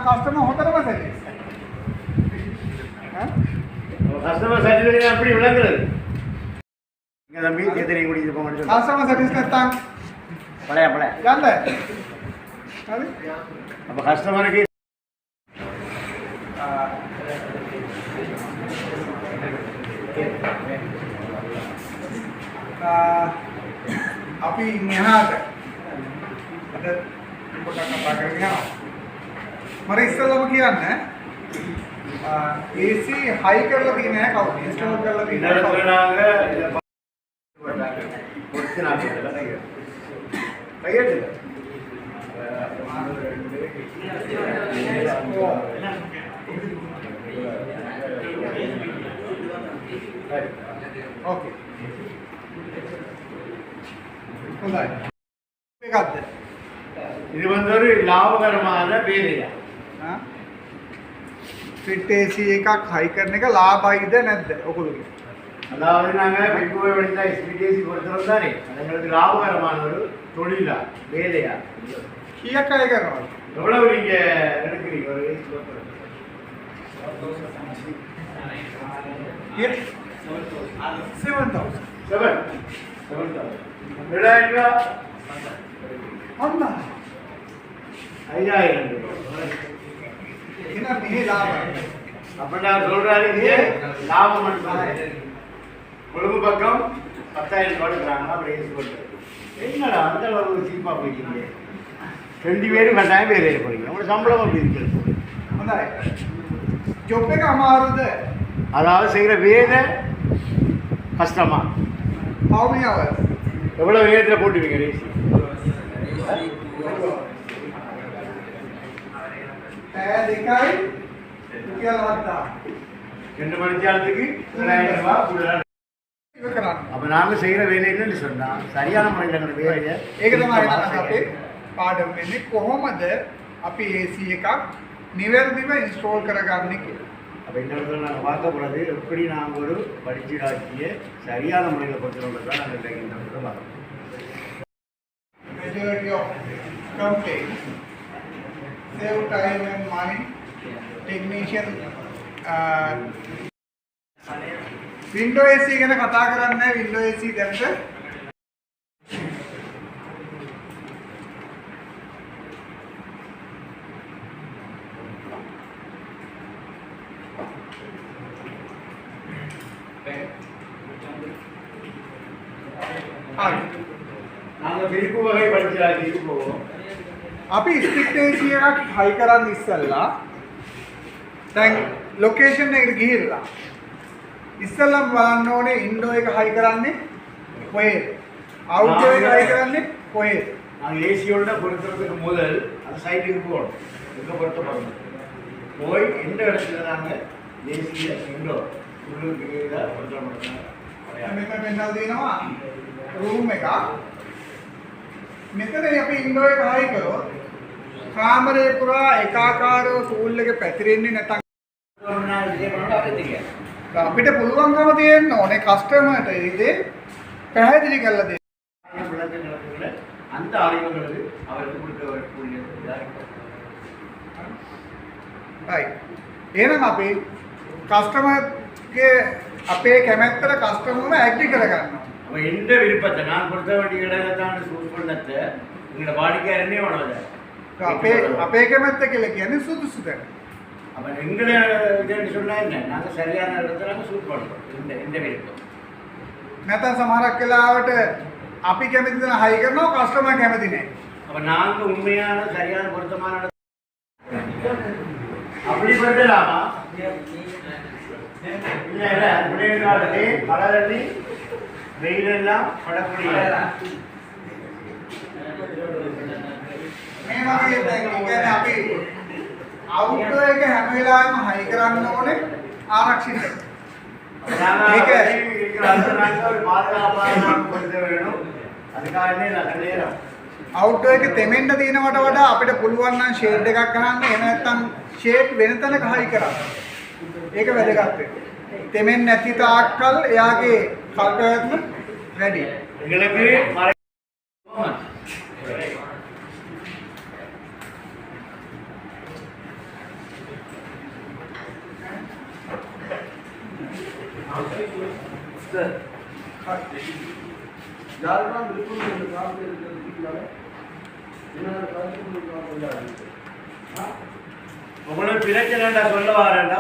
Customer හොඳටම සැලේ. Customer certificate எப்படி விளங்குறது? இங்க தம்பி தேத்தனை குடிச்சு போக மாட்டேன். කස්ටමර් සර්විස් නැත්තම් பழைய යන්න. හරි. அப்ப கஸ்டமருக்கு අපි මෙහාට අද පොඩක් කතා කරගෙන යනවා. මම ඉස්සෙල්ලාම කියන්න AC හයි කරලා තියෙන නැහැ කවුද? ඉන්ස්ටෝල් කරලා තියෙන නැහැ කවුද? நாங்க பொறுத்து நான் கையெழுத்து ඕකේ. හොඳයි. මේකත් இது வந்து ஒரு லாபகரமான வேலையா? ஃபிட் AC එකක් හයි කරන එක ලාභයිද නැද්ද ඔයගොල්ලෝ? அதாவது நாங்க பெட்ரோல் வழியா ஸ்பீட் பொறுத்தவரை தானே அது எங்களுக்கு லாபகரமான ஒரு தொழிலா வேலையா? කීයක් අය කරනවද? எவ்வளவு நீங்க எடுக்கிறீங்க ஒரு AC பொறுத்தவரை? 7,000. 7,000 ரூபாய் அண்ணா 5,000 ரூபாய். என்ன மிக லாபம். அப்ப நான் சொல்றாரு இது லாபம் மட்டும். கொழும்பு பக்கம் 10,000 ரூபாய் எடுக்கிறாங்க அப்படி ஏசி போட்டு. என்னடா அந்த அளவு சீப்பா போயிட்டீங்க? 2 பேரும் 10,000 பேர் ஏறி போறீங்க. உங்களோட சம்பளம் அப்படி இருக்கு. හොඳයි. ජොබ් එක අමාරුද? அதாவது செய்கிற வேலை கஷ்டமா? how many hours? எவ்வளவு நேரத்தில் போட்டுவீங்க ஏசி? දෙකයි රුපියල් 7,000. 2 மணித்தியாலத்துக்கு 7,000 ரூபாய் கூடுதலா. ඉව කරන්න. அப்ப நாங்க செய்கிற வேலை என்னன்னு சொன்னா சரியான முறையில் எங்களோட வேலையை ඒක තමයි අපේ පාඩම වෙන්නේ කොහොමද අපි AC එකක් නිවැරදිව ඉන්ස්ටෝල් කරගන්නේ කියලා. அப்போ இந்த இடத்துல நாங்கள் பார்க்க போகிறது எப்படி நாங்கள் ஒரு படிச்சீடாக்கிய சரியான முறையில் பொறுத்தவரை தான் நாங்கள் இந்த இடத்துல பார்க்கணும். Majority of complaints save time and money. Technician window AC ගැන කතා කරන්නේ window AC දැක්ක நாங்கள் விருப்பு வகை படிச்சீடாக்கிட்டு போவோம். අපි ස්පිට් AC එකක් හයි කරන්න ඉස්සෙල්ලා දැන් ලොකේෂන් එකට ගිහිල්ලා ඉස්සෙල්ලාම බලන්න ඕනේ ඉන්ඩෝ එක හයි කරන්නේ කොහෙද? අවුට්ඩෝ එක හයි කරන්නේ කොහෙද? நாங்கள் ஏசியோட பொருத்துறதுக்கு முதல் அந்த சைட்டுக்கு போகணும். எங்கே பொருத்த போகணும் போய் எந்த இடத்துல நாங்கள் ஏசியை இண்டோ உள்ளூருக்கு பொருத்த மாட்டோம். මෙතන පෙන්නලා දෙනවා රූම් එකක්. මෙතන අපි ඉන්ඩෝ එක හයි කරොත් කාමරේ පුරා එකාකාරව කූල් එක පැතිරෙන්නේ නැත්නම් අපිට පුළුවන්කම තියෙන්න ඕනේ කස්ටමර්ට ඉතින් පැහැදිලි කරලා දෙන්න. அந்த ஆய்வுகளுக்கு அவருக்கு கொடுக்கக்கூடிய right. එහෙනම් අපි කස්ටමර්ගේ අපේ කැමැත්තට කස්ටමර්ව ඇග්‍රි කරගන්නවා. அப்போ எந்த விருப்பத்தை நான் கொடுத்த வேண்டிய இடத்தான் சூஸ் பண்ணத்தை உங்களோட வாடிக்கையாரனே உணவுல අපේ කැමැත්ත කියලා කියන්නේ සුදුසු තැන. அப்போ எங்களை இதுன்னு சொன்னால் என்ன நாங்கள் சரியான இடத்துல நாங்கள் சூஸ் பண்ணுறோம் இந்த விருப்பம். නැත්නම් සමහරක් වෙලාවට අපි කැමති දේ හයි කරනවා කස්ටමර් කැමති නැහැ. அப்போ நாங்கள் உண்மையான சரியான பொருத்தமான அப்படி படுத்தலாமா? இல்லை இல்லை பிள்ளைகளுக்காகவே மழை வெயிலெல்லாம் படக்கூடிய මේ වගේ දැන් කියන්නේ අපි අවුට්ඩෝ එක හැම වෙලාවෙම හයි කරන්න ඕනේ ආරක්ෂිත. මේක ஒரு பாதுகாப்பான பொறுத்த வேணும். அதுக்காகவே நான் நேரம் අවුට්ඩෝ එක තෙමෙන්න දිනවට වඩා අපිට පුළුවන් නම් ෂේඩ් එකක් ගන්න. එහෙම නැත්නම් ෂේඩ් වෙන තැනක හයි කරන්න. ඒක වැදගත් වෙනවා. තෙමෙන්නේ නැති තාක්කල් එයාගේ කල්පයත්ම වැඩි. எங்களுக்கு உங்களுக்கு பிரச்சனைடா சொல்ல வரேன்டா.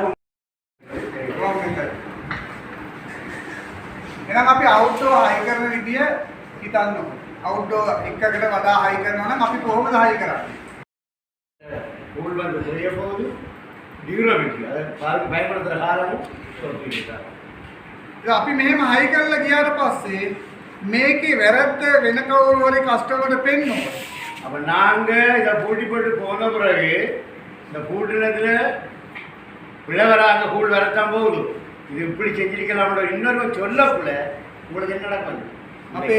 එහෙනම් අපි අවුට්ඩෝර් හයි කරන විදිය හිතන්න ඕනේ. අවුට්ඩෝර් එකකට වඩා හයි කරනවා නම් අපි කොහොමද හයි කරන්නේ? கூல் வந்து செய்ய போகுது டியூரபிலிட்டி அதை பயன்படுத்துகிற காலமும் சொல்லிட்டாங்க. ඉතින් අපි මෙහෙම හයි කරලා ගියාට පස්සේ මේකේ වැරද්ද වෙන කවුරු හරි කස්ටමර්ට පෙන්නනවා. அப்போ நாங்கள் இதை பூட்டி போட்டு போன பிறகு இந்த பூட்டினத்தில் பிள்ளைவராங்க கூழ் வரத்தான் போகுது. இது இப்படி செஞ்சிருக்கலாம்ன்ற இன்னொரு சொல்லக்குள்ள உங்களுக்கு என்ன நடக்கும்? අපේ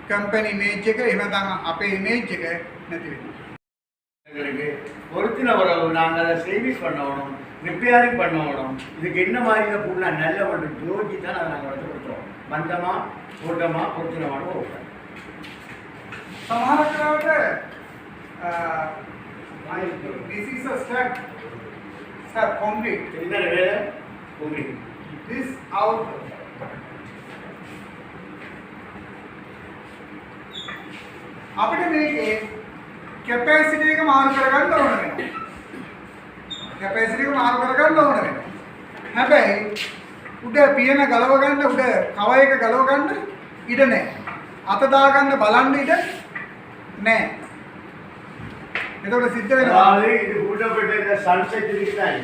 කම්පැනි ඉමේජ් එක එහෙම නැත්නම් අපේ ඉමේජ් එක නැති වෙනවා. எங்களுக்கு பொருத்தின உறவு நாங்கள் அதை சர்வீஸ் பண்ணணும், ரிப்பேரிங் பண்ணணும். இதுக்கு என்ன மாதிரி இந்த பூலாம் நல்ல மட்டும் ஜோதி தான் அதை நாங்கள் வந்து கொடுத்தோம். மந்தமாக கூட்டமாக பொருத்தினமான ஒரு සමහර කාලවලට this is a step concrete. இந்த வேலை உங்களுக்கு This out. අපිට මේකේ කැපැසිටි එක මාරු කරගන්න ඕන වෙනවා. කැපැසිටි එක මාරු කරගන්න ඕන වෙනවා. හැබැයි උඩ පියන ගලව ගන්න උඩ කව එක ගලව ගන්න ඉඩ නැහැ. අත දා ගන්න බලන්න ඉඩ නැහැ. එතකොට සිද්ධ වෙනවා அதாவது இது கூட்டப்பட்ட இந்த சன்செட் இருக்குதானே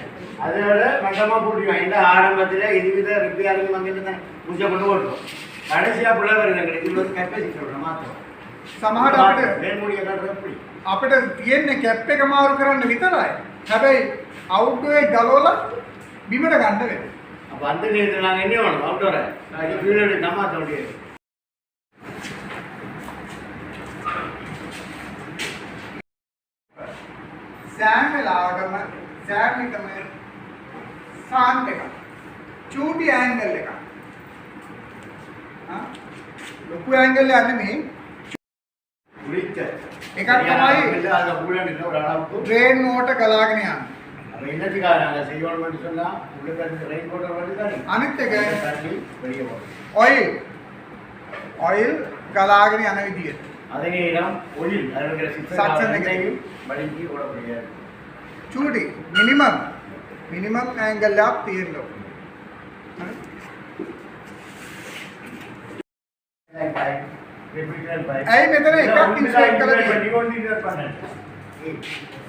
அதோட மட்டமாக போட்டுக்கலாம். இந்த ஆரம்பத்தில் இதுவித ரிப்பேரிங் வந்துட்டு தான் பூஜை பண்ணி ஓட்டுவோம். கடைசியாக பிள்ளை வருது எங்களுக்கு இது வந்து கெப்பாசிட்டி மாற்றோம். සමහර අපිට மேன்மொழியை காட்டுறது எப்படி අපිට තියෙන්නේ කැප් එක මාරු කරන්න විතරයි. හැබැයි අවුට්ඩෝරේ ගලවලා බිමට ගන්න වෙනවා. அப்போ அந்த நேரத்தில் நாங்கள் என்ன வேணும் அவுட்டோரை அது ஃபீல்டு நம்ம மாற்ற முடியாது. සෑම වෙලාවකම සෑම් එකම සාන්ට් එක චූටි ඇන්ගල් එක ලොකු ඇන්ගල් එක නෙමෙයි குறித்த එකක් තමයි அந்த பூலன் இல்லை ஒரு அளவுக்கு ட்ரெயின் ஓட்ட ගලාගෙන යන්නේ. அப்போ என்னத்துக்காக நாங்கள் செய்யணும்னு சொன்னால் உங்களுக்கு அந்த ரெயின் கோட்டர் வந்து தானே අනිත් එක தண்ணி வெளியே போகும். ඔයිල් ගලාගෙන යන විදියට அதே நேரம் ஒயில் அதில் இருக்கிற Suction சிக்ஸையும் வலிக்கு ஓட முடியாது. චූටි මිනිමම් ඇන්ගල් එකක් තියෙන්න ඕනේ. ඇයි මෙතන එකක් ඉන්ස්ටේට් කරලා තියෙන්නේ?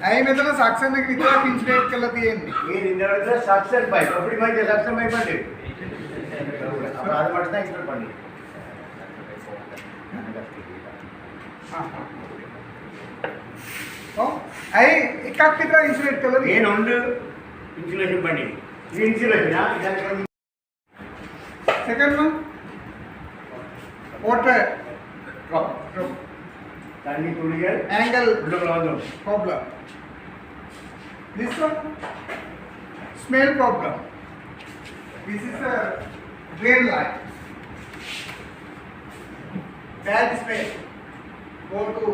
ඇයි මෙතන සක්ෂන් එක විතරක් ඉන්ස්ටේට් කරලා තියෙන්නේ? இந்த இடத்துல சக்சன் பைப் அப்படி மாதிரி சக்சன் பைப் பண்ணு அப்போ அது மட்டும் தான் இன்ஸ்டால் பண்ணி ඇයි එකක් විතර ඉන්ස්ටේට් කරලා තියෙන්නේ? ஏன் ஒன்று இன்சுலேஷன் பண்ணி இது இன்சுலேஷனா இதற்கு Second one, water drop தண்ணி துளிகள் angle உள்ளுக்குள்ள வந்துடும். problem. This one, smell problem. This is a drain line. Bad smell. Go to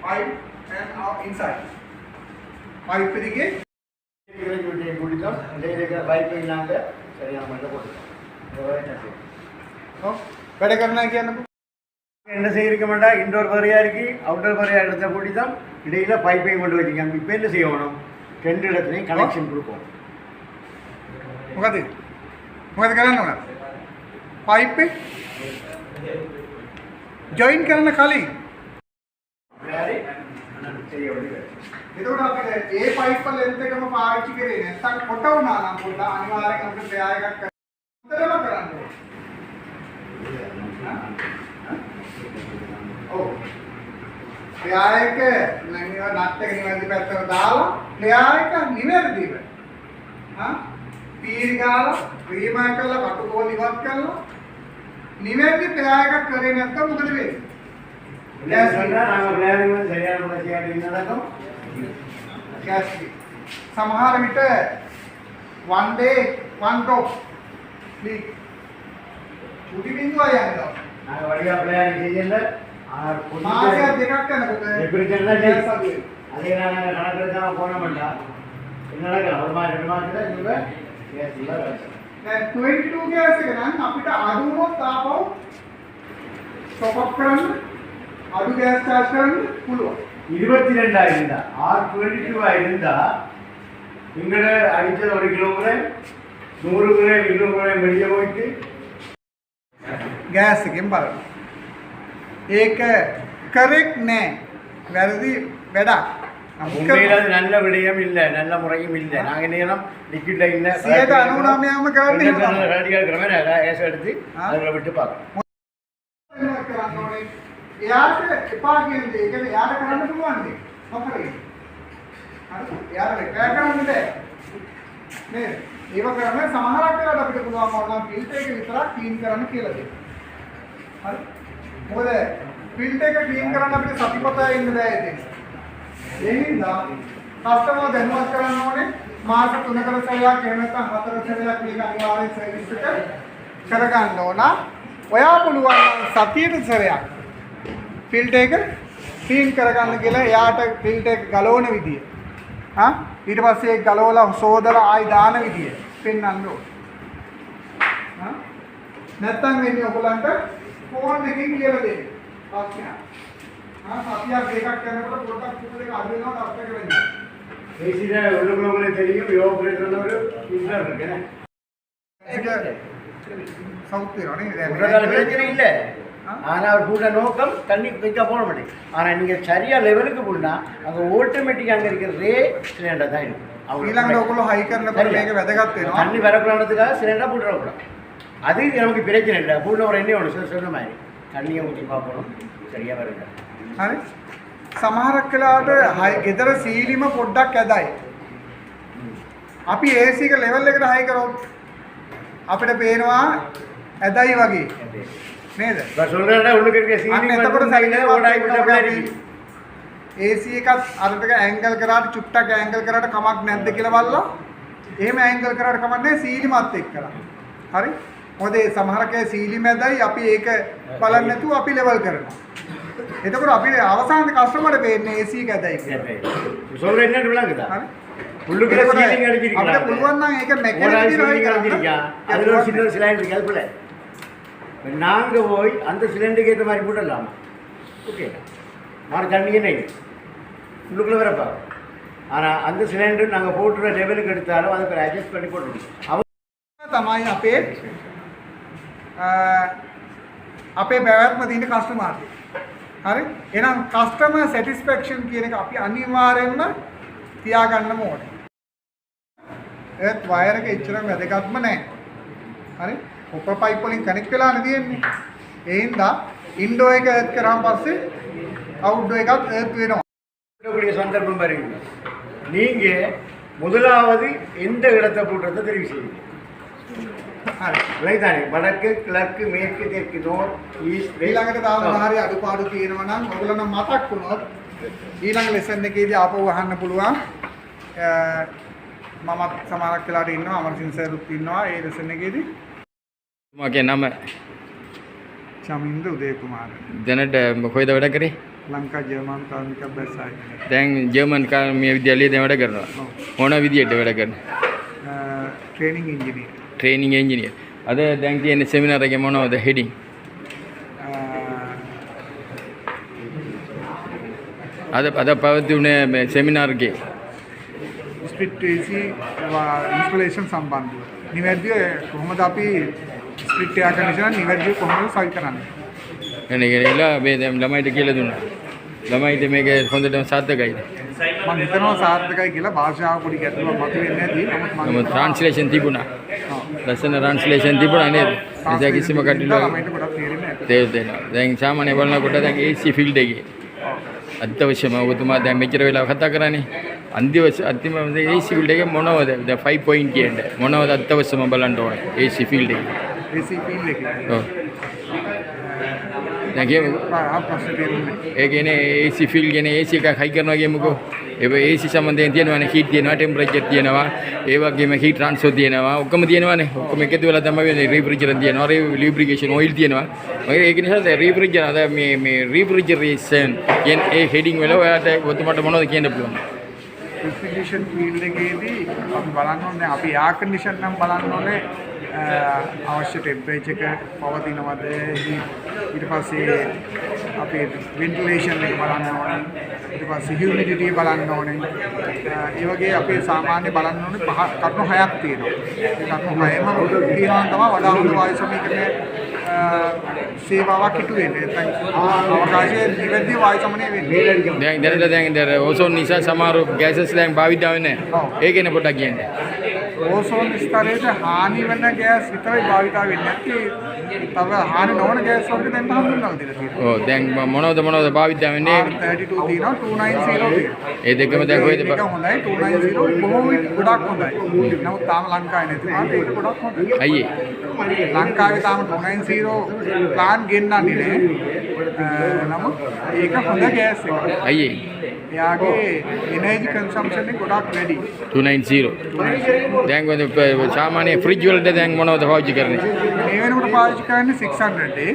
pipe and out inside. Pipe இருக்கு. குடித்தோம் இருக்கிற பைப் இல்லாமல் சரியான மட்டும் போட்டுட்டோம். වැඩ කරනවා කියන්නකෝ. என்ன செய்யிருக்க மாட்டா இன்டோர் பறையாக இருக்கு அவுட்டோர் பறையாக இடத்த கூட்டி தான் இடையில பைப்பையும் கொண்டு வச்சுக்காங்க. இப்போ என்ன செய்யணும்? ரெண்டு இடத்துலையும் கனெக்ஷன் கொடுப்போம். මොකද කරන්න ඕන? පයිප් එක ජොයින් කරන කලින් செய்ய வேண்டியது. එතකොට අපිට ඒ පයිප් වල ලෙන්ත් එකම පාවිච්චි කරේ නැත්නම් කොට වුණා නම් පොඩ්ඩක් අනිවාර්යෙන් අපිට ප්‍රයා එකක් කරන්න කරන්න ඕනේ. ඔව්. ප්‍රයා එක නට් එක නිවැරදි පැත්තට දාලා ප්‍රයා එක නිවැරදිව පීරි ගාලා ක්‍රීමා කරලා කටුකෝල් ඉවත් කරලා නිවැරදි ප්‍රයා එකක් කරේ නැත්නම් මොකද වෙන්නේ? நாங்கள் பிளேரிங் வந்து சரியான முறையாக நடக்கும். සමහර විට one day one drop leak චුටි බිඳුවක් යනවා. நாங்கள் வழியாக பிளேரிங் செய்யல මාසයක් දෙකක් යනකොට அதே நாங்கள் கணக்கு தான் போன மாட்டோம். என்ன நடக்கலாம் ஒரு மாதிரி 2 மாதத்தில் நீங்கள் கேஸ் இல்லை දැන් 22 ගෑස් එක නම් අපිට අඩු වුණොත් ආපහු top up කරන්න අඩු ගෑස් charge කරන්න පුළුවන්. 22 இருந்தா R22 இருந்தா இங்கட அடிச்சது 1 கிலோகிராம் 100 கிராம் 200 கிராம் வெளியே போயிட்டு ගෑස් එකෙන් බලන්න. ඒක correct නෑ. වැරදි වැඩක්. உண்மையில அது நல்ல விடயம் இல்ல நல்ல முறையும் இல்ல நாங்க நேரம் லிக்விட்ல இல்ல 99ම කරන්නේ එහෙම. ரேடியல் கிராம ஏஸ் எடுத்து அதுல விட்டு பார்க்கணும் වෙනස් කරන්න ඕනේ. එයාට එපා කියන දේ. ඒ කියන්නේ එයාට කරන්න පුළුවන් දේ. මොකද? හරි. එයාට රෙකෑ කරන්න බෑ. නේද? ඒක කරන්නේ සමහරක් වෙලාවට අපිට පුළුවන් වුණා ෆිල්ටර් එක විතරක් ක්ලීන් කරන්න කියලා දෙන්න. හරි. මොකද ෆිල්ටර් එක ක්ලීන් කරන්න අපිට සතිපතය ඉන්න බෑ ඉතින්. ඒ හින්දා කස්ටමර් දැනුවත් කරන්න ඕනේ මාස 3කට සැරයක් එහෙම නැත්නම් 4කට සැරයක් මේක අනිවාර්යෙන් සර්විස් එක කරගන්න ඕන. ඔයා පුළුවන් නම් සතියට සැරයක් ෆිල්ටර් එක ක්ලීන් කරගන්න කියලා එයාට ෆිල්ටර් එක ගලවන විදිය. ඊට පස්සේ ඒක ගලවලා සෝදලා ආයි දාන විදිය පෙන්වන්න ඕන. නැත්තම් වෙන්නේ ඔයගලන්ට ෆෝන් එකකින් කියලා දෙන්න. ප්‍රශ්නයක්. සතියක් දෙකක් කරනකොට පොඩ්ඩක් කුපල එක අඩු වෙනවා තත්ත්වයක වෙන්නේ. ஏசில உள்ளுக்குள்ளே தெரியும் யோபரேட்டர் ஒரு ஃபில்டர் இருக்குනේ ඒක සවුත් වෙනවා නේද? உடல்ல பிரச்சனை இல்ல ஆனா அவர் கூட நோக்கம் தண்ணி வைக்க போட மாட்டேன் ஆனா நீங்க சரியா லெவலுக்கு போனா அங்க ஆட்டோமேட்டிக்கா அங்க இருக்கிற ரே சிலிண்டர் தான் இருக்கும் ඊළඟට ඔයගොල්ලෝ හයි කරනකොට මේක වැදගත් වෙනවා. தண்ணி வரக்கூடாதுக்காக சிலிண்டர் போட்டுறக்கூடாது அது நமக்கு பிரச்சனை இல்லை பூர்ண ஒரு எண்ணெய் ஒன்று சொன்ன மாதிரி தண்ணியை ஊற்றி பார்ப்போம் சரியா வருங்க හරි. සමහරක් වෙලාවට ගෙදර සීලිම පොඩ්ඩක් ඇදයි. අපි AC එක ලෙවල් එකට හයි කරොත් අපිට පේනවා ඇදයි වගේ. නේද? நான் சொல்றேன்டா உள்ளுக்கு இருக்க අන්න சீலிங் එතකොට சைடுல ஓடாய் விட்டப்பல AC එකත් අරටක ඇන්ගල් කරාට චුට්ටක් ඇන්ගල් කරාට කමක් නැද්ද කියලා බලලා එහෙම ඇන්ගල් කරාට කමක් නැහැ සීලිමත් එක්කලා. හරි? මොකද ඒ සමහරකේ සීලිම ඇදයි අපි ඒක බලන්නේ නැතුව අපි ලෙවල් කරනවා. එතකොට අපි අවසානයේ කස්ටමර්ට වෙන්නේ AC එක ඇදයි කියලා. சொல்ற என்ன விளங்குதா හරி? உள்ளுக்கு சீலிங் அடிச்சிருக்கீங்க අපිට පුළුවන් නම් ඒක ஓடாய் මෙකැනිකලි சீலிங் அடிச்சிருக்கீங்க அதுல ஒரு சின்ன சிலிண்டர் இருக்கு அதுக்குள்ள நாங்க போய் அந்த சிலிண்டருக்கு ஏற்ற மாதிரி போடலாமா ஓகே மாற தண்ணி என்ன உள்ளுக்குள்ள வரப்பா ஆனா அந்த சிலிண்டர் நாங்க போட்டுற லெவலுக்கு எடுத்தாலும் அதுக்கு அட்ஜஸ்ட் பண்ணி போட்டுருக்கோம் තමයි අපේ පැවැත්ම තියෙන කස්ටමර්ට. හරි? එහෙනම් කස්ටමර් සැටිස්ෆැක්ෂන් කියන එක අපි අනිවාර්යෙන්ම තියාගන්නම ඕනේ. ඒත් වයර් එක ඉච්චරම වැදගත්ම නැහැ. හරි? කොපර් පයිප් වලින් කනෙක්ට් වෙලානේ තියෙන්නේ. ඒ හින්දා ඉන්ඩෝ එක ඇඩ් කරාම පස්සේ අවුට්ඩෝ එකත් ඇඩ් වෙනවා. கூடிய சந்தர்ப்பம் வருவீங்க நீங்க முதலாவது எந்த இடத்தை போடுறத தெரிவு செய்வீங்க හරි. விளைதானே வடக்கு கிழக்கு மேற்கு தெற்கு நோர்த் ஈஸ்ட் ඊළඟට තාම හරි අඩුපාඩු තියෙනවා නම් ඔයගොල්ලෝ මතක් වුණොත් ඊළඟ ලෙසන් එකේදී ආපහු අහන්න පුළුවන්. මමත් සමහරක් වෙලාවට ඉන්නවා අමරසිංහ සර්රුත් ඉන්නවා ඒ ලෙසන් එකේදී. මගේ නම චමින්ද උදේකුමාර. දැනට කොහෙද වැඩ කරේ? ලංකා ජර්මන් කාර්මික අභ්‍යාසය. දැන් ජර්මන් කාර්මික විද්‍යාලයේ දැන් වැඩ කරනවා. මොන විදියට වැඩ කරන්නේ? Training engineer. Training engineer. අද දැන් තියෙන සෙමිනාර් එකේ මොනවද හෙඩින්? අද පවතින මේ සෙමිනාර් එකේ ස්ප්ලිට් AC ඉන්ස්ටලේෂන් සම්බන්ධව. නිවැරදිව කොහොමද අපි ස්ප්ලිට් එයාර් කන්ඩිෂනර් නිවැරදිව කොහොමද සවි කරන්නේ? එනගිලා මේ දැන් ළමයිට කියලා දුන්නා. ළමයිට මේක හොඳටම සාර්ථකයිද? මම හිතනවා සාර්ථකයි කියලා භාෂාව පොඩි ගැටලුවක් මතුවෙන්නේ නැති. නමුත් ට්‍රාන්ස්ලේෂන් තිබුණා. ලස්සන ට්‍රාන්ස්ලේෂන් තිබුණා නේද? ඒක කිසිම ගැටලුවක් ළමයින්ට ගොඩක් තේරෙන්නේ නැහැ. තේරෙනවා. දැන් සාමාන්‍ය බලනකොට දැන් AC ෆීල්ඩ් එකේ අත්‍යවශ්‍යම ඔබතුමා දැන් මෙච්චර වෙලා කතා කරන්නේ අන්තිම AC ෆීල්ඩ් එකේ මොනවද? දැන් 5 පොයින්ට් කියන්නේ මොනවද අත්‍යවශ්‍යම බලන්න ඕනේ AC ෆීල්ඩ් එකේ? AC ෆීල්ඩ් එකේ. ඔව්. දැන් කියමු ප්‍රශ්න තේරුන්නේ. ඒ කියන්නේ AC ෆීල්ඩ් කියන්නේ AC එකක් හයි කරනවා කියමුකෝ. ඒ AC සම්බන්ධයෙන් තියෙනවානේ හීට් තියෙනවා ටෙම්පරේචර් තියෙනවා ඒ වගේම හීට් ට්‍රාන්ස්ෆර් තියෙනවා ඔක්කොම තියෙනවානේ ඔක්කොම එකතු වෙලා තමයි වෙන්නේ රීෆ්‍රිජරන්ට් තියෙනවා ලිබ්‍රිකේෂන් ඔයිල් තියෙනවා ඒක නිසා දැන් රීෆ්‍රිජරන්ට් අද මේ රීෆ්‍රිජරේෂන් කියන ඒ හෙඩින් වල ඔයාලට ඔතමට මොනවද කියන්න පුළුවන් රිෆ්‍රිජරේෂන් ෆීල්ඩ් එකේදී අපි බලන්න ඕනේ අපි එයාර් කන්ඩිෂන් නම් බලන්න ඕනේ අවශ්‍ය ටෙම්පරේචර් එක පවතිනවද ඊට පස්සේ අපි වෙන්ටිලේෂන් එක බලන්න ඕනේ ඊට පස්සේ හියුමිඩිටි බලන්න ඕනේ ඒ වගේ අපේ සාමාන්‍ය බලන්න ඕනේ කරුණු 6ක් තියෙනවා ඒ කරුණු 6ම තියෙනවා තමයි වඩා හොඳ වායු සමීකරණය සේවාවක් හිටු වෙන්නේ නැත්නම් අවකාශයේ නිවැරදි වායු සමනය වෙන්නේ දැන් ඕසෝන් නිසා සමහර ගෑසස් දැන් භාවිත වෙන්නේ නැහැ ඒක නේ පොඩ්ඩක් කියන්නේ ඕසෝන් ස්තරයට හානි වෙන ගෑස් විතරයි භාවිත වෙන්නේ නැති තව හානි නොවන ගෑස් වර්ග දැන් හඳුන්වලා තියෙනවා ඔව් දැන් මොනවද භාවිත වෙන්නේ 32 තියෙනවා 290 තියෙනවා ඒ දෙකම දැන් කොහෙද ඒක හොඳයි 290 බොහෝ විට ගොඩක් හොඳයි නමුත් තාම ලංකාවේ නැති වුණාට ඒක ගොඩක් හොඳයි අයියේ ලංකාවේ තාම 290 ප්ලාන් ගෙන්නන්නේ නෑ නමුත් ඒක හොඳ ගෑස් එකක් අයියේ එයාගේ එනර්ජි කන්සම්ප්ෂන් එක ගොඩක් වැඩි 290 දැන් සාමාන්‍ය ෆ්‍රිජ් වලට දැන් මොනවද පාවිච්චි කරන්නේ මේ වෙනකොට පාවිච්චි කරන්නේ 600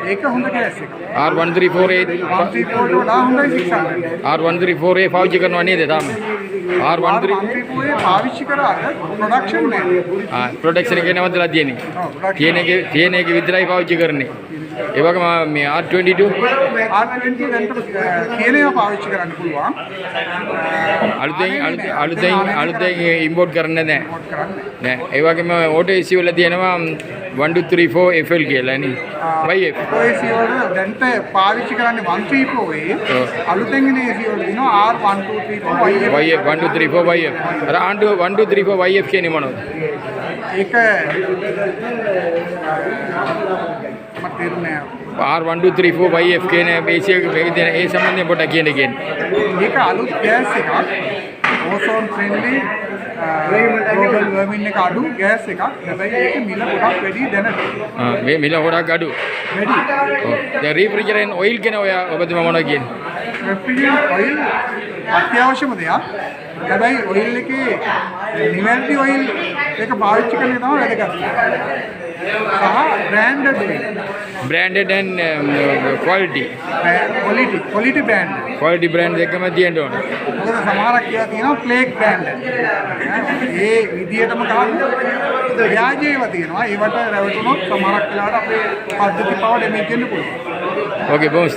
ඒක හොඳ ගෑස් එකක් R1348 වඩා හොඳයි 600 R1348 පාවිච්චි කරනවා නේද තාම R1348 පාවිච්චි කරාට ප්‍රොඩක්ෂන් නෑ ප්‍රොඩක්ෂන් එක නවත්තලා තියෙන්නේ තියෙන එක විතරයි පාවිච්චි කරන්නේ ඒ වගේම මේ R22 දැන් කියනවා පාවිච්චි කරන්න පුළුවන් අලුතෙන් ඉම්පෝට් කරන්නේ නැහැ ඒ වගේම ඕටෝ AC වල තියෙනවා 1234 FL කියලා නේ YF AC වල දැන් පාවිච්චි කරන්නේ 134 අලුතෙන් එන AC වල දිනවා R1234 YF 1234 YF අර 1234 YF කියන්නේ මොනවද ඒක මට තේරුන්නේ R1234 YF කියන AC එක ඒ සම්බන්ධයෙන් පොඩ්ඩක් කියන්නේ මේක අලුත් ගෑස් එකක් ඕසෝන් ෆ්‍රෙන්ඩ්ලි ග්ලෝබල් වර්මින් එක අඩු ගෑස් එකක් හැබැයි ඒක මිල ගොඩක් වැඩි දැනට මේ මිල ගොඩක් අඩු වැඩි දැන් රීෆ්‍රිජරේන් ඔයිල් කියන ඔය ඔබතුමා මොනවද කියන්නේ රීෆ්‍රිජරේන් ඔයිල් අත්‍යවශ්‍යම දෙයක් හැබැයි ඔයිල් එකේ නිවැරදි ඔයිල් එක පාවිච්චි කරන එක තමයි වැදගත් branded and quality brand දෙකම තියෙන්න ඕන. මොකද සමහරක් ඒවා තියෙනවා flake brand. ඒ විදියටම ගන්න ව්‍යාජේව තියෙනවා. ඒවට රැවටුනොත් සමහරක් වෙලාවට අපේ පද්ධති පව ඩැමේජ් වෙන්න පුළුවන්. Okay, boss.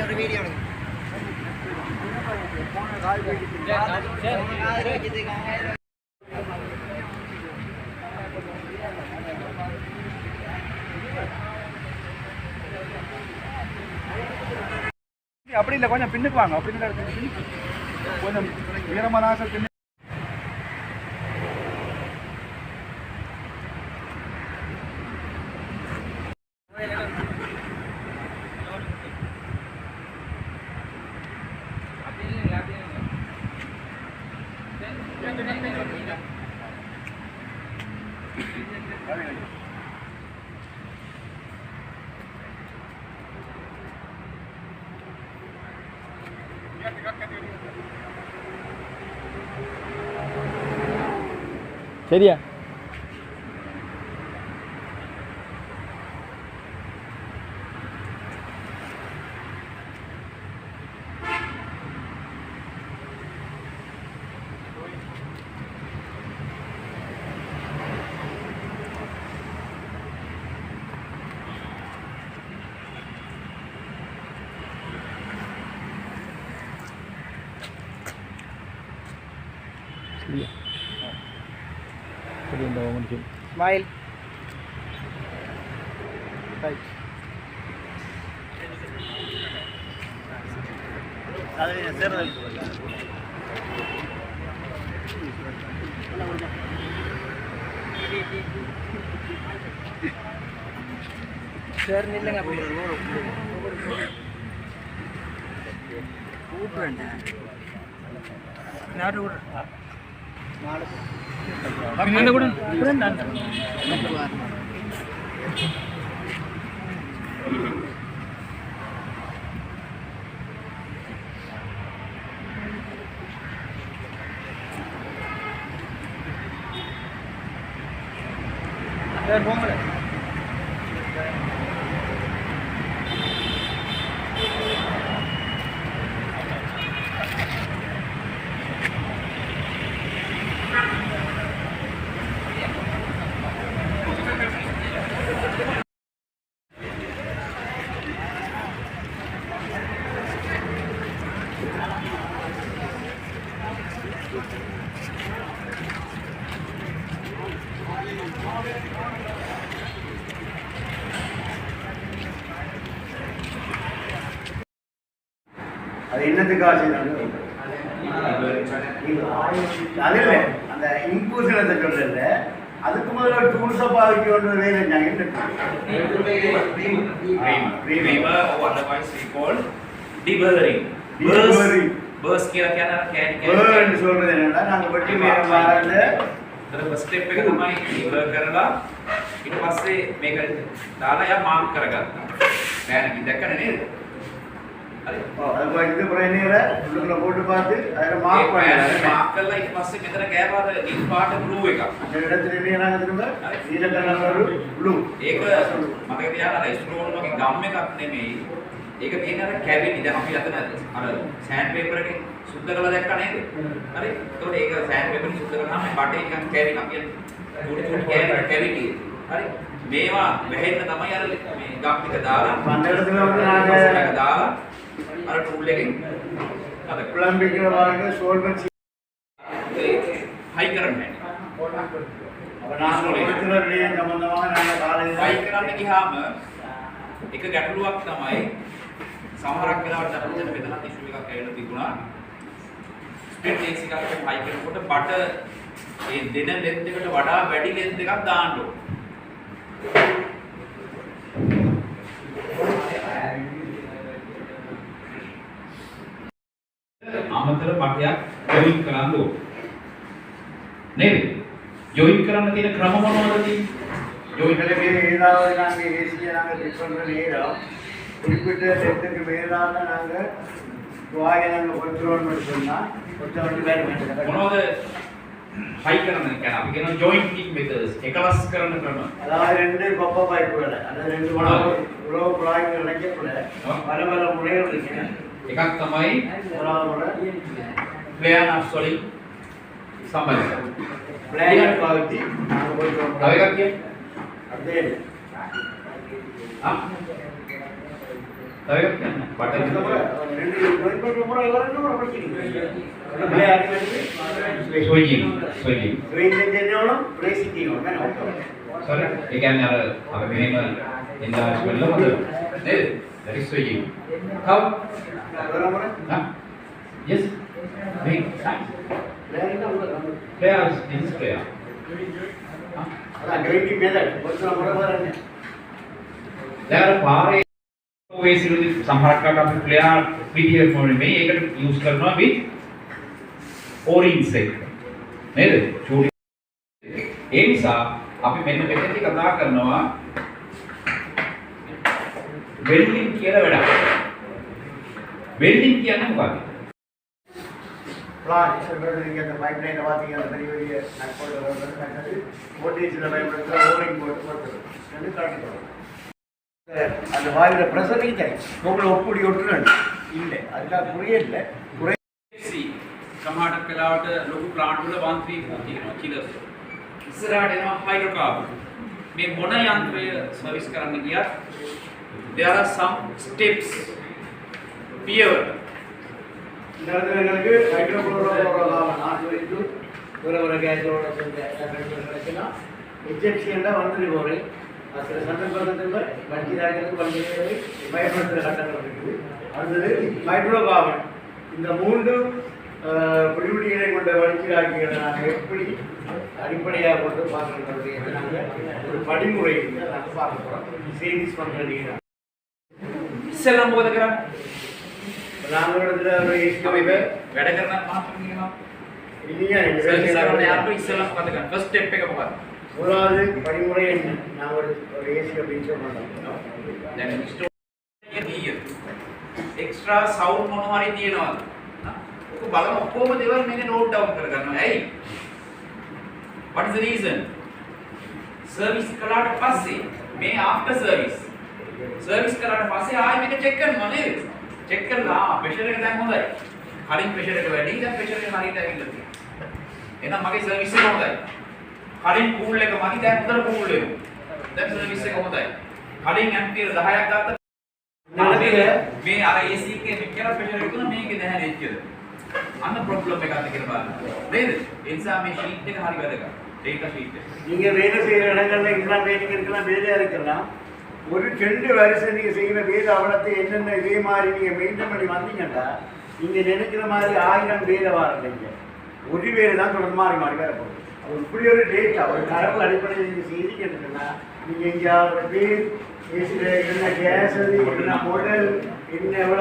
ஒரு வீடியோ அப்படி இல்லை கொஞ்சம் பின்னுக்கு வாங்க அப்படின்னு கொஞ்சம் உயரமான ஆசை பின்னு சரியா? சரியா? சரி இந்த முடிச்சு ஸ்மைல் ரைட் அது சேர்றது சார் நில்லுங்க அப்படி கூப்பிடுறேன் யாரு கூட நாலு கூட சார் போங்க அது என்னத்துக்காக செய்யறாங்க? அது இல்லை, அந்த இம்பூஷனத்தை சொல்றதில்ல, அதுக்கு முதல்ல டூல்ஸை பாவிக்க வேண்டிய வேலை என்ன? Reamer or otherwise we call deburring. Burst කියලා Burn சொல்றது என்னன்னா, நாங்க வெட்டி மேல மாறல first step එක තමයි deburr කරලා ඊට පස්සේ මේක දාලා යා මාක් කරගත්තා. දැන් දැක්කනේ නේද? හරි. அது இது பிரேனியர உள்ளுக்குள்ள போட்டு பார்த்து அதை மார்க் பண்ணலாம். මාක් කරලා ඊට පස්සේ මෙතන ගෑපාර නිල් පාට blue එකක්. அந்த இடத்துல என்ன திரும்ப நீல கலர்ல ஒரு ப்ளூ. ඒක මතක තියාගන්න අර ස්ටෝන් වගේ ගම් එකක් නෙමෙයි. ඒක තියෙන අර කැවිටි දැන් අපි අතන අර සෑන්ඩ් පේපර් එකෙන් සුද්ධ කරලා දැක්කා නේද? හරි. ඒකට ඒක සෑන්ඩ් පේපර් එකෙන් සුද්ධ කරාම බටේ නිකන් කැවිටි අපි චූටි කැවිටි. හරි. මේවා වැහෙන්න තමයි අර මේ ගම් එක දාලා அந்த இடத்துல வந்து நாங்க දාලා අර ටූල් එකෙන් අර பிளம்பிங் வாங்க சோல்வென்ட் හයි කරන්න. அப்ப நாங்க ஒருத்தருடைய சம்பந்தமாக நாங்க காலையில හයි කරන්න ගියාම එක ගැටලුවක් තමයි සමහරක් වෙලාවට අපිට මෙතන ටිෂු එකක් ඇවිල්ලා තිබුණා. ස්ප්ලිට් ලේස් එකක් හයි කරනකොට බට ඒ දෙන ලෙන්ත් එකට වඩා වැඩි ලෙන්ත් එකක් දාන්න ඕන. අමතර පටයක් ජොයින් කරන්න ඕන. නේද? ජොයින් කරන්න තියෙන ක්‍රම මොනවද තියෙන්නේ? ஜோதிகளை மீது ஏதாவது நாங்கள் ஏசியை நாங்கள் ஃபிட் பண்ணுற நேரம் குறிப்பிட்ட லென்த்துக்கு மேலாக நாங்கள் வாயை நாங்கள் கொடுத்துருவோம்னு சொன்னால் கொஞ்சம் வந்து வேறு මොනවද හයි කරන්න කියන්නේ අපි කියනවා ජොයින්ටිங் මෙතඩ්ස් එකලස් කරන ක්‍රම. அதாவது ரெண்டு கொப்பை பைப்புகளை அந்த ரெண்டு உலக குழாய்கள் இணைக்கக்கூட பல பல முறைகள் இருக்கு. එකක් තමයි முதலாவது முறை ප්ලේයර් නෆ්ස් වලින් සම්බන්ධ. பிளேயர் பாவித்து நாங்கள் போயிட்டு තව එකක් කියන්නේ அப்படியே ආ තව එකක් කියන්නේ බටර් இந்த முறை ரெண்டு ஜாயின் பண்ணுற முறை எல்லாரும் ஒரு பிரச்சனை பிளேயர் ස්විචින් ஸ்விங் செஞ்சோம் பிரேசிங் செய்யணும் sorry ඒ කියන්නේ අර අපි මෙහෙම එන්ඩාස් වල හොඳ නේද that is switching තව බරමර හා yes මේ players this player அதான் கிரைண்டிங் மெத்தட் கொஞ்சம் முறை வரන්නේ දැන් පාරේ ඔය සිරුදි සමහරක් කට අපි ප්ලේයර් PDF මොනේ මේ ඒකට යූස් කරනවා with O-rings එක නේද චූටි ඒ නිසා අපි මෙන්න මෙතනදී කතා කරනවා වෙල්ඩින් කියලා වැඩක් වෙල්ඩින් කියන්නේ මොකක්ද பிளான் சொல்றது நீங்கள் அந்த பைப் லைனை பார்த்தீங்க அந்த பெரிய பெரிய நட்போடு வோல்டேஜில் பயன்படுத்துகிற ஓரிங் போட்டு கொடுத்துருது காட்டிட்டு அந்த வாயில் ப்ரெஷர் இல்லை உங்களை ஒப்புடி ஒட்டுறேன் இல்லை அதுக்காக குறைய இல்லை குறை සමහරට වෙලාවට ලොකු ප්ලාන්ට් වල 1 3 4 තියෙනවා කිලර්ස්. ඉස්සරහට එනවා හයිඩ්‍රෝකාබන්. මේ මොන යන්ත්‍රය සර්විස් කරන්න ගියත් there are some steps පියවර. எங்களுக்கு ஹைட்ரோகுளோரோகார்பன் ஆர்டிஃபிஷியல் ஒரு கேஸோட சேர்ந்து எஜெக்ஷனில் வந்துட்டு போகிறேன் சில சந்தர்ப்பத்தில் வண்டியாக வண்டிகளை பயன்படுத்துகிற கட்டங்கள் இருக்குது. அடுத்தது ஹைட்ரோகார்பன் இந்த மூன்று குடிமுடிகளை கொண்ட வடிச்சிராக்கிகளை நாங்கள் எப்படி அடிப்படையாக கொண்டு பார்க்கறது நாங்கள் ஒரு படிமுறை நாங்கள் பார்க்க போகிறோம். சேவிங்ஸ் பண்ணுறீங்க ඉස්සෙල්ලම මොකද කරන්නේ? நாங்கள் இடத்துல ஒரு අපි වැඩ කරන මාත්‍රම කියනවා. இல்லையா සර්විස් කරන යාප ඉස්සෙල්ලම මොකද කරන්නේ? ෆස්ට් ස්ටෙප් එක මොකක්ද? முதலாவது படிமுறை என்ன? நாங்கள் ஒரு ஏசி அப்படின்னு சொல்கிறோம். දැන් ස්ටෝර් එක්ස්ට්‍රා සවුන්ඩ් මොනවා හරි තියෙනවද? ඔක බලමු ඔක්කොම දේවල් මේක නෝට් ඩවුන් කරගන්නවා. ඇයි? what is the reason? Service කළාට පස්සේ මේ ආෆ්ටර් සර්විස් කරාට පස්සේ ආයෙ මේක චෙක් කරනවා නේද? චෙක් කරලා ප්‍රෙෂර් එක දැන් හොඳයි. කලින් ප්‍රෙෂර් එක වැඩි දැන් ප්‍රෙෂර් එක හරියට ඇවිල්ලා තියෙනවා. එහෙනම් මගේ සර්විස් එක හොඳයි. කලින් කූල් එක මදි දැන් හොඳට කූල් වෙනවා. දැන් සර්විස් එක හොඳයි. කලින් ඇම්පියර් 10ක් ගත්තා. මේ අර AC එකේ මෙච්චර ප්‍රෙෂර් එක තුන මේකේ නැහැ නේද කියලා. අන්න ප්‍රොබ්ලම් එකක් තියෙන බලන්න. නේද? ඒ නිසා මේ ෂීට් එක හරි වැදගත්. Data sheet. நீங்கள் வேலை செய்கிற இடங்கள்ல இதெல்லாம் வேலைக்கு இருக்கலாம் வேலையாக இருக்கலாம். ஒரு 2 வருஷம் நீங்கள் செய்கிற வேலை அவலத்தை என்னென்ன இதே மாதிரி நீங்கள் மெயின்டைன் பண்ணி வந்தீங்கன்னா நீங்கள் நினைக்கிற மாதிரி 1000 வேலை வரலைங்க. ஒரு வேலை தான் தொடர்ந்து மாறி மாறி வரப்போகுது. இப்படி ஒரு டேட்டா ஒரு தரவு அடிப்படையில் நீங்கள் செய்திங்கன்னா நீங்கள் எங்கேயாவது பேர் என்ன கேஸ் என்ன மாடல் என்ன எவ்வளோ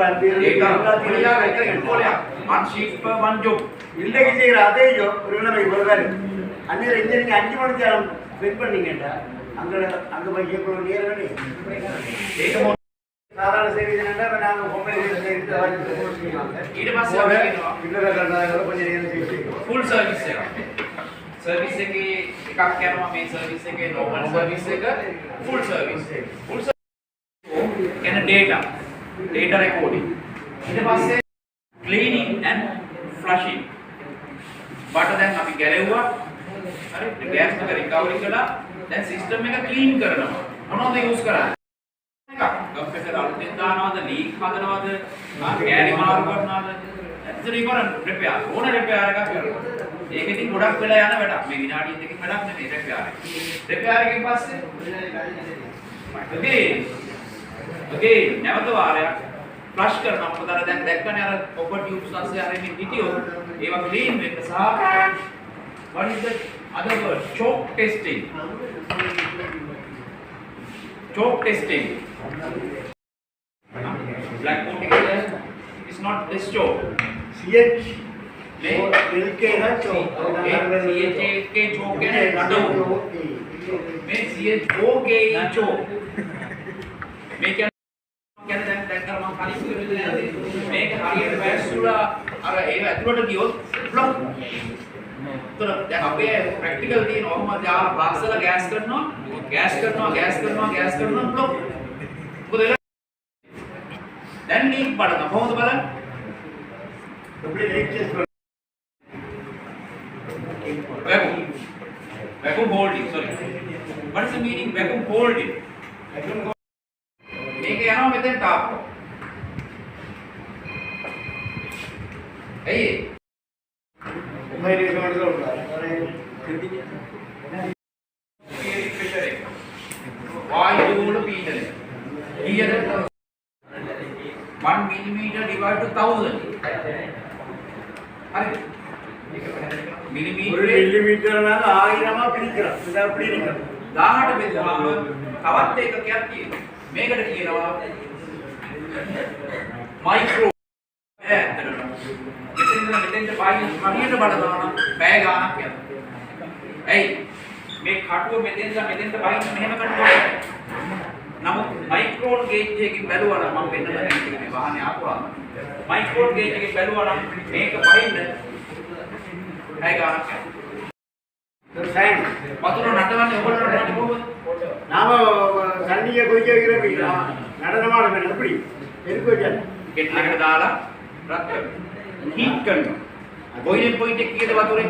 இல்லைக்கு செய்கிற அதே ஒரு நிலைமை வருவார். அந்நேரம் இங்கே நீங்கள் 5 மணி நேரம் ஸ்பெண்ட் பண்ணீங்கடா அங்கே போய் எவ்வளோ நேரம் சாதாரண சேவை நாங்கள் பொம்பளை ஃபுல் සර්විස් එක. සර්විස් එකේ එකක් යනවා මේ සර්විස් එකේ normal සර්විස් එක full service. full service කියන data recording. ඊට පස්සේ cleaning and flushing. බට දැන් අපි ගැලෙව්වා. හරි ගෑස් එක recovery කළා. දැන් system එක clean කරනවා. මොනවද use කරන්නේ? කම්පියුටර් අලුතෙන් දානවද ලීක් හදනවද ගෑණි මාරු කරනවද ඇත්තටම කරන්නේ රිපෙයාර් ඕන රිපෙයාර් එකක් කරනවා. ඒක ඉතින් ගොඩක් වෙලා යන වැඩක්. මේ විනාඩි දෙකකින් වැඩක් නෙමෙයි රිපෙයාර් එක. රිපෙයාර් එකෙන් පස්සේ again නැවත වාරයක් ෆ්ලෂ් කරනවා. මොකද අර දැන් දැක්කනේ අර කොපර් ටියුබ්ස් අස්සේ අර මේ හිටියොත් ඒවා ක්ලීන් වෙන්න සහ what is the other word? choke testing. Black coating is not this choke. CH LK है choke. CH के choke है नडो. में CH O के choke. में क्या දැන් කර මම කලින් කිව්වේ මේක හරියට වැස්සුලා අර ඒක ඇතුළට ගියොත් ෆ්ලොප්. තොර දැන් අපේ ප්‍රැක්ටිකල් තියෙන ඔහොම දාලා බාක්සල ගෑස් කරනවා ෆ්ලොප්. මොකද දැන් ලීක් බලන්න කොහොමද බලන්න? W lectures vacuum holding, sorry. What is the meaning vacuum holding? මේක යනවා මෙතෙන් තාප්ප. ඇයි मेरे समझ लो pressure එක. වායු වල පීඩනය. ඊයද 1 millimeter divided to 1000. හරි. ஒரு மில்லிமீட்டர்னால 1000மா பிரிக்கிறோம். இத அப்படி இருக்கு. 18 බෙදුවාම තවත් එකකයක් තියෙනවා. මේකට කියනවා මයික්‍රෝ. මෙතෙන්ට පායින් හරියට බලනවා පැය ගාණක් යනවා. ඇයි මේ කටුව මෙතෙන්ට පායින් මෙහෙම කටුවක්. නමුත් මයික්‍රෝන් ගේජ් එකකින් බැලුවා නම් මම වෙනම මේ වාහනේ ආපුවාම මයික්‍රෝන් ගේජ් එකකින් බැලුවා නම් මේක පහින්න ඇයි ගානක් සයින් වතුර නටවන්නේ ඔයගොල්ලෝ නටවන්නේ කොහොමද? நாம தண்ணியை கொதிக்க வைக்கிறோம் நடனமான வேணும் எப்படி எதுக்கு வச்சாலும் කෙට්ල එකට දාලා රත් කරනවා. හීට් කරනවා. බොයිලින් පොයින්ට් එක කීයද වතුරේ?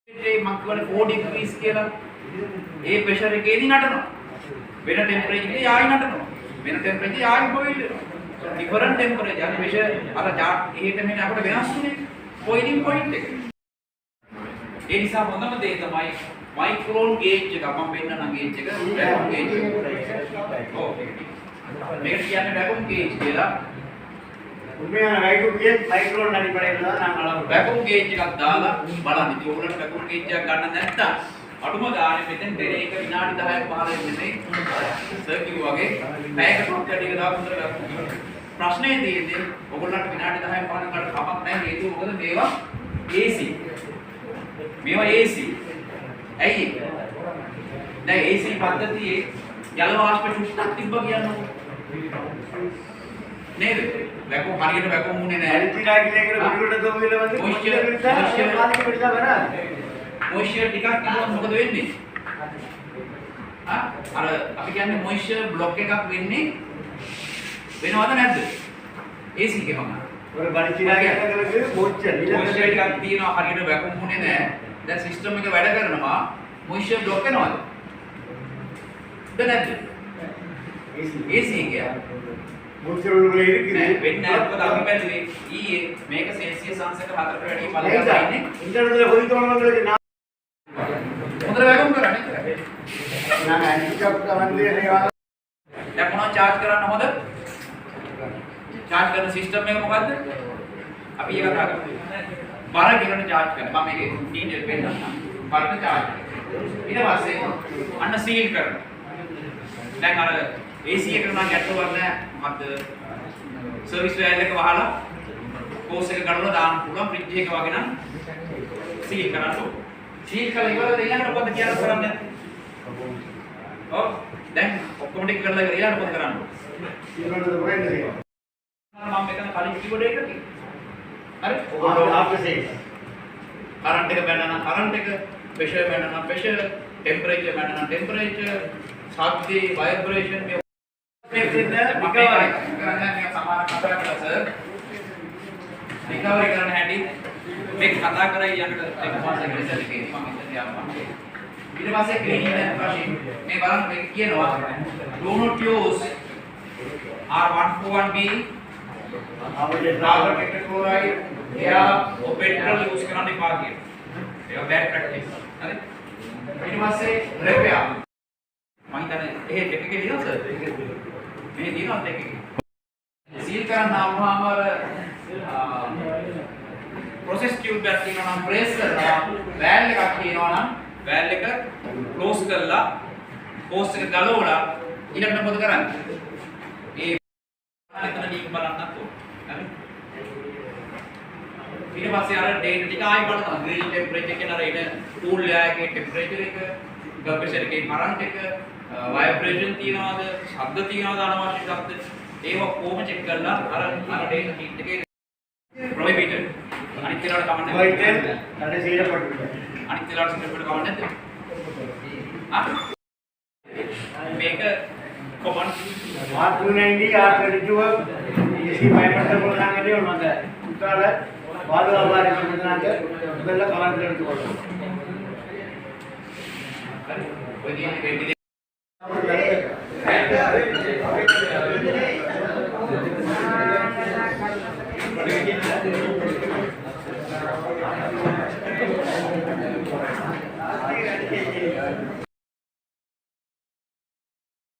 ඒ මක් වල 4 degrees කියලා. ඒ ප්‍රෙෂර් එකේදී නටනවා. වෙන ටෙම්පරේචර් එකේ ආයි නටනවා. වෙන ටෙම්පරේචර් එකේ ආයි බොයිල් වෙනවා. ඩිෆරන්ට් ටෙම්පරේචර් අර ප්‍රෙෂර් අර චාට් එහෙට මෙහෙට අපිට වෙනස් වෙන්නේ බොයිලින් පොයින්ට් එක. ඒ නිසා හොඳම දේ තමයි මයික්‍රෝන් ගේජ් එක මම පෙන්නන ගේජ් එක වැකුම් ගේජ් එක. ඔව්. මේකට කියන්නේ වැකුම් ගේජ් කියලා. உண்மையான வைகுப்பிய மைக்ரோன் அடிப்படையில் தான் நாங்கள் அளவு වැකුම් ගේජ් එකක් දාලා බලන්න. ඉතින් ඕගොල්ලන්ට වැකුම් ගේජ් එකක් ගන්න නැත්තම් අඩුම ගානේ මෙතෙන් දෙරේ එක විනාඩි 10ක් 15ක් නෙමෙයි සර් කිව්වා වගේ පැයකට ටොප් ටික දාපු උතර වැකුම්. ප්‍රශ්නේ තියෙන්නේ ඕගොල්ලන්ට විනාඩි 10ක් 15ක් ගන්න කමක් නැහැ. හේතුව මොකද මේවා AC. මේවා AC. ඇයි ඒක? දැන් AC පද්ධතියේ ජල වාෂ්ප ශුෂ්ඨක් තිබ්බ කියන්නකො. නේද? වැකුම් හරියට වැකුම් උනේ නැහැ. அடிச்சிடாக்கிலேங்கிற உங்களோட தொகுதியில் வந்து Moisture பாதிக்கு படிச்சா வராது මොයිස්චර් ටිකක් තිබුණොත් මොකද වෙන්නේ? අර අපි කියන්නේ මොයිස්චර් බ්ලොක් එකක් වෙන්නේ වෙනවද නැද්ද? AC එකේ මම. ஒரு படிச்சிடாக்கிலேங்கிறது மோச்சல் මොයිස්චර් ටිකක් තියෙනවා හරියට වැකුම් උනේ නැහැ. දැන් සිස්ටම් එක වැඩ කරනවා මොයිස්චර් බ්ලොක් වෙනවද? නැද්ද? AC එකේ மோச்சல் உள்ள இருக்குது වෙන්නේ නැහැ. මොකද අපි බැලුවේ ඊයේ මේක සෙල්සියස් අංශක 4කට වැඩි බලලා ඉන්නේ. இந்த இடத்துல கொதித்தோணவங்களுக்கு හොඳට වැකුම් කරන්නේ. நாங்கள் அடிக்கப்பட்ட வந்து දැන් මොනවද charge කරන්න හොඳ? charge කරන සිස්ටම් එක මොකද්ද? අපි ඒක කතා කරමු. බර කියන charge කරන්න. මම මේකේ detail පෙන්නන්නම්. බරට charge කරනවා. ඊට පස්සේ අන්න seal කරනවා. දැන් අර AC එකට නම් ගැටලුවක් නැහැ. මොකද්ද? සර්විස් වෑල් එක වහලා කෝස් එක ගන්නලා දාන්න පුළුවන් ෆ්‍රිජ් එක වගේ නම් seal කරන්න ඕන. seal කරලා ඉවරද ඊළඟට මොකද කියලා කරන්නේ? ඔව්. දැන් ඔක්කොම ටික කරලා ඉවර ඊළඟට මොකද කරන්නේ? ඊළඟට මොකද මම මෙතන කලින් කිව්ව දෙයක හරි? ආෆ්ටර් සේල්ස් කරන්ට් එක බැලන නම් කරන්ට් එක, ප්‍රෙෂර් බැලන නම් ප්‍රෙෂර්, ටෙම්පරේචර් බැලන නම් ටෙම්පරේචර්, ශබ්දේ, ভাইබ්‍රේෂන් මේ රිකවරි කරන හැටි මේක කතා කරයි යනකොට එක මාසෙක රිසල්ට් එකේ මම හිතන්නේ යාපා. ඊට පස්සේ ක්ලීනින් එක වශයෙන් මේ බලන්න මේක කියනවා do not use R141B rubber tetrachloride එයා පෙට්‍රල් යූස් කරන්න එපා කියන. ඒක බෑඩ් ප්‍රැක්ටිස්. හරි? ඊට පස්සේ රෙපෙයා මම හිතන්නේ එහෙ දෙකකේ දිනවද සර්? මේ දිනවද දෙකකේ? සීල් කරන්න ආවම අර process tube එකක් තියෙනවා නම් ප්‍රෙස් කරනවා වැල් එකක් තියෙනවා නම් වැල් එක ක්ලෝස් කරලා හෝස් එක ගලවලා ඊළඟට මොකද කරන්නේ? ඒ එතන ලීක් බලන්නත් ඕන. හරි? ඊට පස්සේ අර ඩේටා ටික ආයෙ බලනවා. ග්‍රිල් ටෙම්පරේචර් එකේ අර එන කූල් එයාර් එකේ ටෙම්පරේචර් එක, ප්‍රෙෂර් එකේ කරන්ට් එක, ভাইබ්‍රේෂන් තියනවාද, ශබ්ද තියනවාද අනවශ්‍ය ශබ්ද ඒව කොහොම චෙක් කරලා අර ඩේටා ෂීට් එකේ ප්‍රොහිබිටඩ් අනිත් ඒවාට කමන්නේ வைட்டல் தடை செய்யப்பட்டுள்ளது අනිත් ඒවාට සිටපඩ කමන්නේ නැද්ද? මේක කොමන් R290 R32 ஏசி பயன்படுத்த போறாங்கன்னு சொல்லுவாங்க குற்றால பாதுகாப்பாக இருக்கிறதுனால முதல்ல கவனத்தில் எடுத்துக்கொள்ளணும் ඔය කියන්නේ වෙන්නේ